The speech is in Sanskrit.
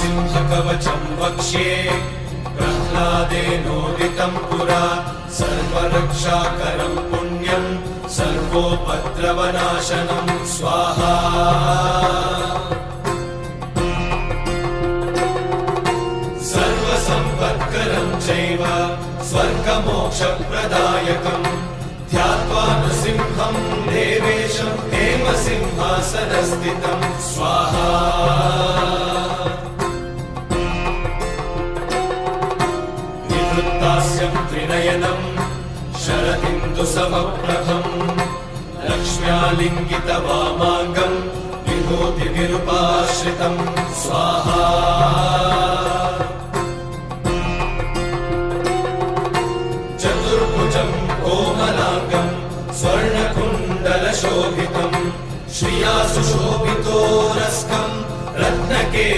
सिंहकवचं वक्ष्ये प्रह्लादेनोदितं पुरा सर्वरक्षाकरं पुण्यं सर्वोपद्रवनाशनं स्वाहा सर्वसम्पत्करं चैव स्वर्गमोक्षप्रदायकं ध्यात्वा नृसिंहं देवेशं हेमसिंहासनस्थितं स्वाहा निवृत्तास्यं त्रिनयनं शरदिन्दुसमप्रभं लक्ष्म्यालिङ्गितवामाङ्गं विभूतिविरूपाश्रितं स्वाहा चतुर्भुजं कोमलाङ्गं स्वर्णकुण्डलशोभितं श्रिया सुशोभितोरस्कं